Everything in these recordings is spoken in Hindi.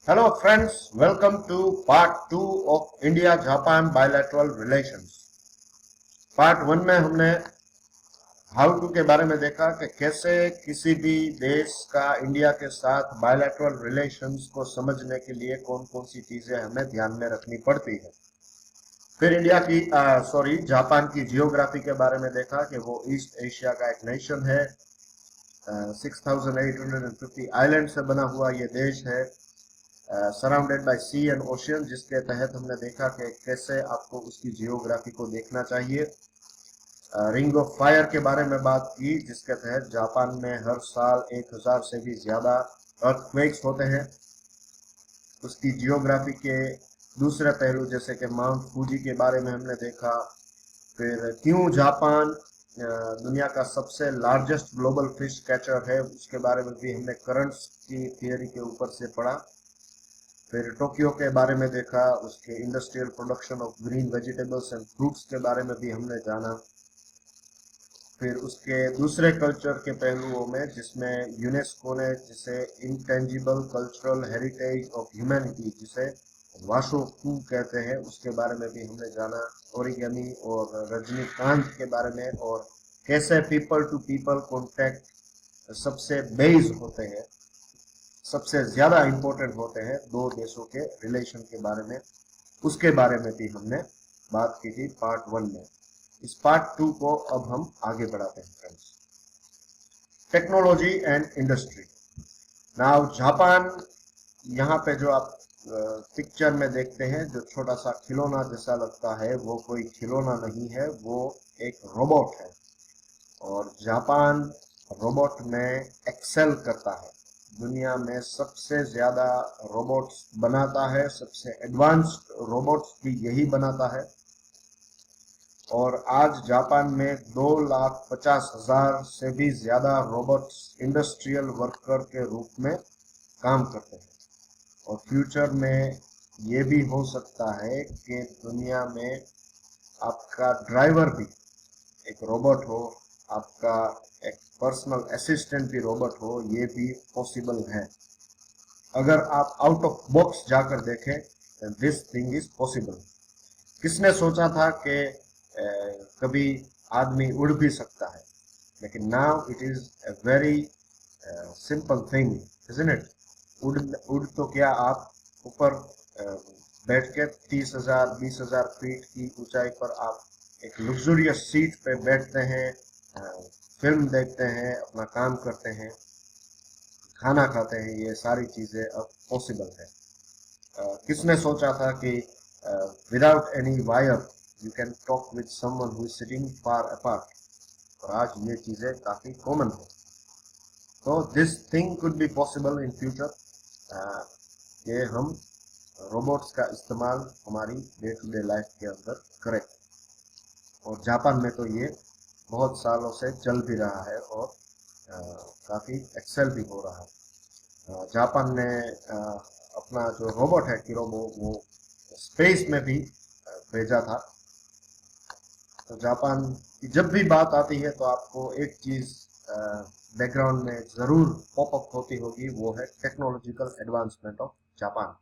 Hello friends, welcome to part 2 of India-Japan bilateral relations. Part 1 में हमने हाउ टू के बारे में देखा कि कैसे किसी भी देश का इंडिया के साथ बायलैटरल रिलेशंस को समझने के लिए कौन कौन सी चीजें हमें ध्यान में रखनी पड़ती है। फिर जापान की जियोग्राफी के बारे में देखा कि वो ईस्ट एशिया का एक नेशन है। 6850 आइलैंड से बना हुआ ये देश है, surrounded by sea and ocean, जिसके तहत हमने देखा कि कैसे आपको उसकी जियोग्राफी को देखना चाहिए। रिंग ऑफ फायर के बारे में बात की, जिसके तहत जापान में हर साल 1000 से भी ज्यादा अर्थक्वेक्स होते हैं। उसकी जियोग्राफी के दूसरे पहलू जैसे कि माउंट फूजी के बारे में हमने देखा। फिर क्यों जापान दुनिया का सबसे लार्जेस्ट ग्लोबल फिश कैचर है, उसके बारे में भी हमने करंट्स की थियरी के ऊपर से पढ़ा। फिर टोक्यो के बारे में देखा, उसके industrial production of green vegetables and fruits के बारे में भी हमने जाना। फिर उसके दूसरे कल्चर के पहलुओं में, जिसमें यूनेस्को ने जिसे intangible cultural heritage of humanity, जिसे वाशोकू कहते हैं, उसके बारे में भी हमने जाना। ओरिगेमी और रजनीकांत के बारे में, और कैसे पीपल टू पीपल कॉन्टेक्ट सबसे बेस होते हैं, सबसे ज्यादा इंपॉर्टेंट होते हैं दो देशों के रिलेशन के बारे में, उसके बारे में भी हमने बात की थी पार्ट 1 में। इस पार्ट 2 को अब हम आगे बढ़ाते हैं friends. Technology and industry. Now Japan, यहाँ पे जो आप पिक्चर में देखते हैं, जो छोटा सा खिलौना जैसा लगता है, वो कोई खिलौना नहीं है, वो एक रोबोट है। और जापान रोबोट में एक्सेल करता है, दुनिया में सबसे ज्यादा रोबोट्स बनाता है, सबसे एडवांस्ड रोबोट्स भी यही बनाता है। और आज जापान में 2,50,000 से भी ज्यादा रोबोट्स इंडस्ट्रियल वर्कर के रूप में काम करते हैं। और फ्यूचर में ये भी हो सकता है कि दुनिया में आपका ड्राइवर भी एक रोबोट हो, आपका एक पर्सनल असिस्टेंट भी रोबोट हो, ये भी पॉसिबल है। अगर आप आउट ऑफ बॉक्स जाकर देखें, दिस थिंग इज पॉसिबल। किसने सोचा था कि कभी आदमी उड़ भी सकता है, लेकिन now it is a very simple thing, isn't it. उड़ तो क्या, आप ऊपर बैठ के 30,000 20,000 फीट की ऊंचाई पर आप एक लग्जूरियस सीट पे बैठते हैं, फिल्म देखते हैं, अपना काम करते हैं, खाना खाते हैं, ये सारी चीजें अब पॉसिबल है। किसने सोचा था कि without any wire you can talk with someone who is sitting far apart. और आज ये चीजें काफी कॉमन है। तो this thing could be possible in future, कि हम रोबोट्स का इस्तेमाल हमारी डे टू डे लाइफ के अंदर करें। और जापान में तो ये बहुत सालों से चल भी रहा है, और काफी एक्सेल भी हो रहा है। जापान ने अपना जो रोबोट है किरोबो, वो स्पेस में भी भेजा था। तो जापान की जब भी बात आती है तो आपको एक चीज बैकग्राउंड में जरूर पॉपअप होती होगी, वो है टेक्नोलॉजिकल एडवांसमेंट ऑफ जापान।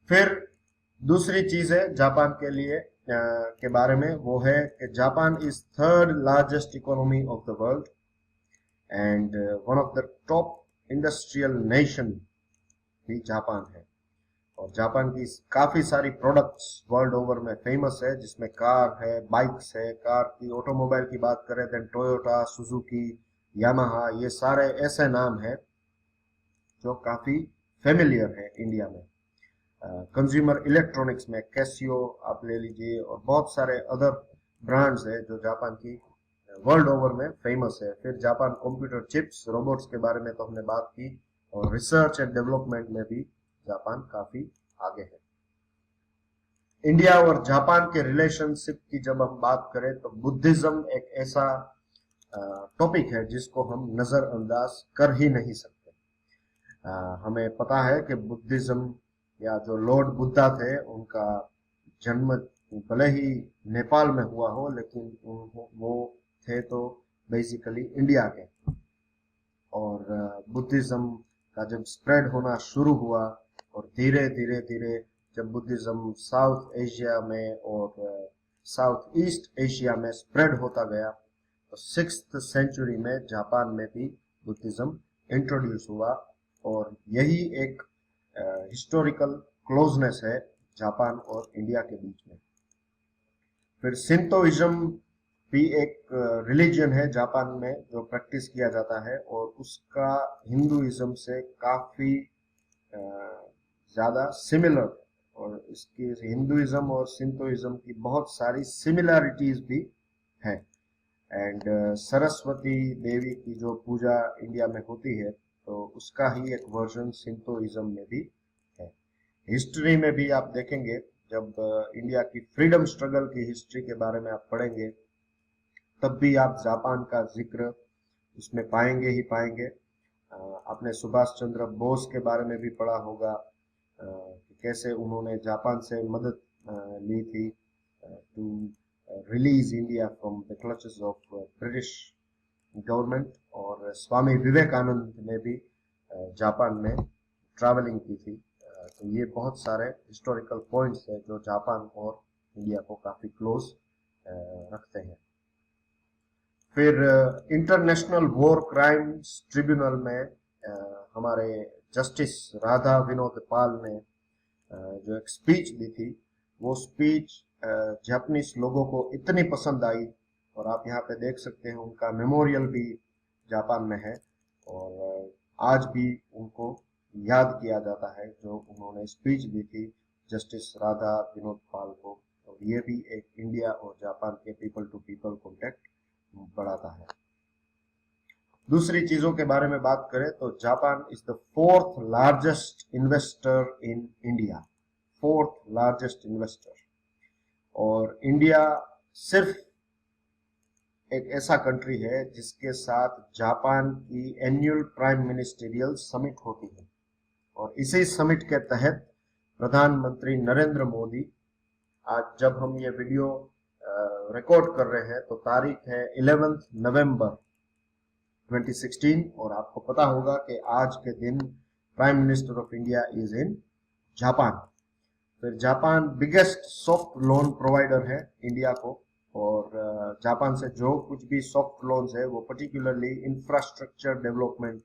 फिर दूसरी चीज है जापान के लिए के बारे में, वो है कि Japan is third largest economy of the world and one of the top industrial nation भी जापान है। और जापान की काफी सारी प्रोडक्ट्स वर्ल्ड ओवर में फेमस है, जिसमें कार है, बाइक्स है। कार की, ऑटोमोबाइल की बात करें, देन टोयोटा, सुजुकी, यामाहा, ये सारे ऐसे नाम हैं जो काफी फेमिलियर है इंडिया में। कंज्यूमर इलेक्ट्रॉनिक्स में कैसियो आप ले लीजिए, और बहुत सारे अदर ब्रांड्स है जो जापान की वर्ल्ड ओवर में फेमस है। फिर जापान कंप्यूटर चिप्स, रोबोट्स के बारे में तो हमने बात की, और रिसर्च एंड डेवलपमेंट में भी जापान काफी आगे है। इंडिया और जापान के रिलेशनशिप की जब हम बात करें, तो बुद्धिज्म एक ऐसा टॉपिक है जिसको हम नजरअंदाज कर ही नहीं सकते। हमें पता है कि बुद्धिज्म, या जो लॉर्ड बुद्धा थे, उनका जन्म भले ही नेपाल में हुआ हो, लेकिन वो थे तो बेसिकली इंडिया के। और बुद्धिज्म का जब स्प्रेड होना शुरू हुआ और धीरे धीरे धीरे जब बुद्धिज्म साउथ एशिया में और साउथ ईस्ट एशिया में स्प्रेड होता गया तो 6th सेंचुरी में जापान में भी बुद्धिज्म इंट्रोड्यूस हुआ और यही एक हिस्टोरिकल क्लोजनेस है जापान और इंडिया के बीच में। फिर सिंतोइज्म भी एक रिलीजन है जापान में जो प्रैक्टिस किया जाता है और उसका हिंदुइज्म से काफी ज्यादा सिमिलर और इसकी हिंदुइज्म और सिंतोइज्म की बहुत सारी सिमिलरिटीज भी है। एंड सरस्वती देवी की जो पूजा इंडिया में होती है तो उसका ही एक वर्जन सिंतोइज्म में भी है। हिस्ट्री में भी आप देखेंगे जब इंडिया की फ्रीडम स्ट्रगल की हिस्ट्री के बारे में आप पढ़ेंगे तब भी आप जापान का जिक्र उसमें पाएंगे ही पाएंगे। आपने सुभाष चंद्र बोस के बारे में भी पढ़ा होगा कि कैसे उन्होंने जापान से मदद ली थी to release India from the clutches of British government. और स्वामी विवेकानंद ने भी जापान में ट्रैवलिंग की थी। तो ये बहुत सारे हिस्टोरिकल पॉइंट्स हैं जो जापान और इंडिया को काफी क्लोज रखते हैं। फिर इंटरनेशनल वॉर क्राइम्स ट्रिब्यूनल में हमारे जस्टिस राधा विनोद पाल ने जो एक स्पीच दी थी वो स्पीच जापानीज लोगों को इतनी पसंद आई और आप यहाँ पे देख सकते हैं उनका मेमोरियल भी जापान में है और आज भी उनको याद किया जाता है जो उन्होंने स्पीच दी थी जस्टिस राधा विनोद पाल को। और ये भी एक इंडिया और जापान के पीपल टू पीपल कॉन्टेक्ट बढ़ाता है। दूसरी चीजों के बारे में बात करें तो Japan is the 4th largest investor in India, 4th largest investor. और इंडिया सिर्फ एक ऐसा कंट्री है जिसके साथ जापान की एनुअल प्राइम मिनिस्टरियल समिट होती है और इसी समिट के तहत प्रधानमंत्री नरेंद्र मोदी, आज जब हम ये वीडियो रिकॉर्ड कर रहे हैं तो तारीख है 11 नवंबर 2016 और आपको पता होगा कि आज के दिन prime minister of India is in Japan. फिर Japan biggest soft loan provider है इंडिया को और जापान से जो कुछ भी सॉफ्ट लोन्स है वो पर्टिकुलरली इंफ्रास्ट्रक्चर डेवलपमेंट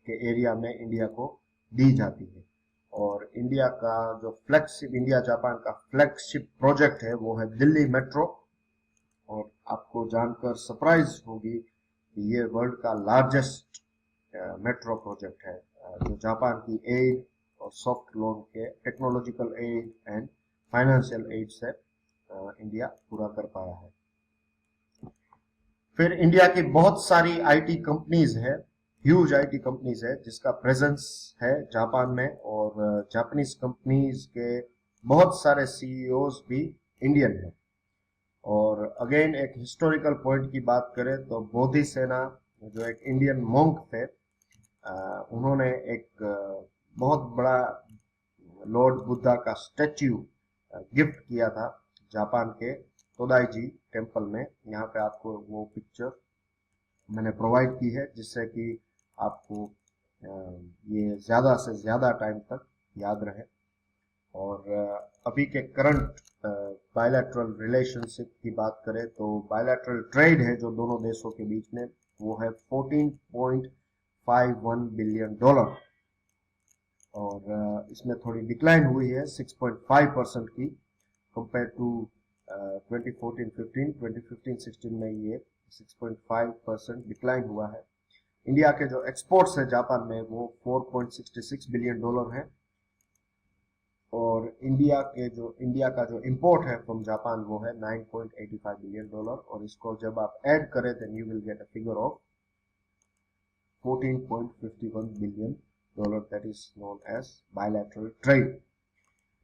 के एरिया में इंडिया को दी जाती है। और इंडिया का जो फ्लैगशिप, इंडिया जापान का फ्लैगशिप प्रोजेक्ट है वो है दिल्ली मेट्रो। और आपको जानकर सरप्राइज होगी कि ये वर्ल्ड का लार्जेस्ट मेट्रो प्रोजेक्ट है जो जापान की एड और सॉफ्ट लोन के technological aid and financial aid से इंडिया पूरा कर पाया है। फिर इंडिया की बहुत सारी आईटी कंपनीज है, ह्यूज आईटी कंपनीज है जिसका प्रेजेंस है जापान में और जापानीज कंपनीज के बहुत सारे सीईओज भी इंडियन है। और अगेन एक हिस्टोरिकल पॉइंट की बात करें तो बोधि सेना जो एक इंडियन मॉन्क थे उन्होंने एक बहुत बड़ा लॉर्ड बुद्धा का स्टैच्यू गिफ्ट किया था जापान के तोदाईजी टेम्पल में। यहाँ पे आपको वो पिक्चर मैंने प्रोवाइड की है जिससे कि आपको ये ज़्यादा से ज़्यादा टाइम तक याद रहे। और अभी के करंट बायलैटरल रिलेशनशिप की बात करें तो बायलैटरल ट्रेड है जो दोनों देशों के बीच में वो है $14.51 बिलियन और इसमें थोड़ी डिक्लाइन हुई है 6.5% की कंपेयर टू 2014-15, 2015-16 में ये 6.5% डिक्लाइन हुआ है। इंडिया के जो एक्सपोर्ट्स है जापान में वो $4.66 बिलियन है और इंडिया का जो इंपोर्ट है फ्रॉम जापान वो है $9.85 बिलियन और इसको जब आप ऐड करें then you will get a figure of $14.51 billion that is known as bilateral trade.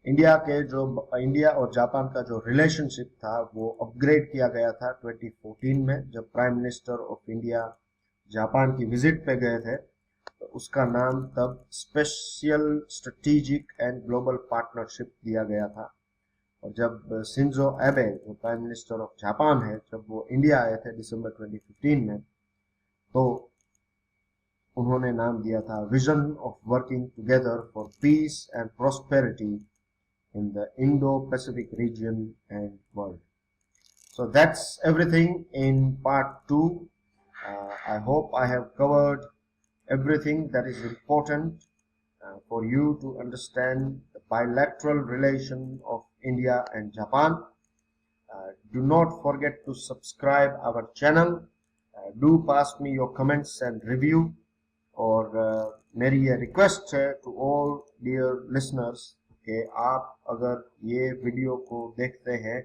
India और जापान का जो रिलेशनशिप था वो अपग्रेड किया गया था 2014 में जब prime minister of India Japan की विजिट पे गए थे तो उसका नाम तब special strategic and global partnership दिया गया था। और जब शिंजो एबे जो प्राइम मिनिस्टर ऑफ जापान है जब वो इंडिया आए थे दिसंबर 2015 में तो उन्होंने नाम दिया था vision of working together for piece and prosperity in the Indo Pacific region and world. So that's everything in part 2. I hope I have covered everything that is important for you to understand the bilateral relation of India and Japan. Do not forget to subscribe our channel. Do pass me your comments and review. और मेरी ये रिक्वेस्ट है टू ऑल डियर लिसनर्स कि आप अगर ये वीडियो को देखते हैं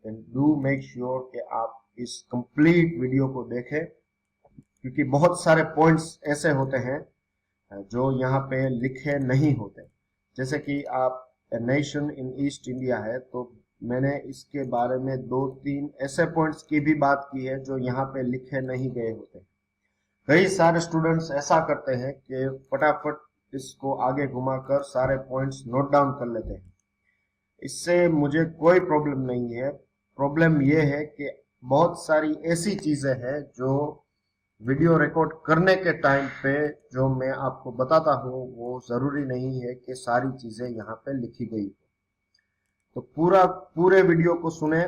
then do make sure कि आप इस कंप्लीट वीडियो को देखें, क्योंकि बहुत सारे पॉइंट्स ऐसे होते हैं जो यहाँ पे लिखे नहीं होते. जैसे कि आप नेशन इन ईस्ट इंडिया है, तो मैंने इसके बारे में 2-3 ऐसे पॉइंट्स की भी बात की है जो यहाँ पे लिखे नहीं गए होते. कई सारे स्टूडेंट्स ऐसा करते हैं कि फटाफट इसको आगे घुमाकर सारे पॉइंट्स नोट डाउन कर लेते हैं. इससे मुझे कोई प्रॉब्लम नहीं है. प्रॉब्लम ये है कि बहुत सारी ऐसी चीजें हैं जो वीडियो रिकॉर्ड करने के टाइम पे जो मैं आपको बताता हूँ वो जरूरी नहीं है कि सारी चीजें यहाँ पे लिखी गई हो. तो पूरे वीडियो को सुने,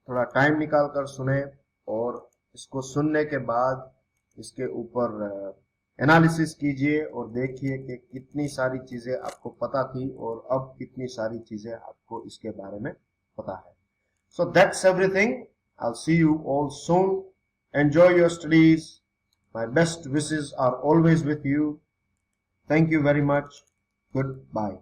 थोड़ा टाइम निकाल कर सुने और इसको सुनने के बाद इसके ऊपर एनालिसिस कीजिए और देखिए कि कितनी सारी चीजें आपको पता थी और अब कितनी सारी चीजें आपको इसके बारे में पता है. So that's everything. I'll see you all soon. Enjoy your studies. My best wishes are always with you. Thank you very much. Goodbye.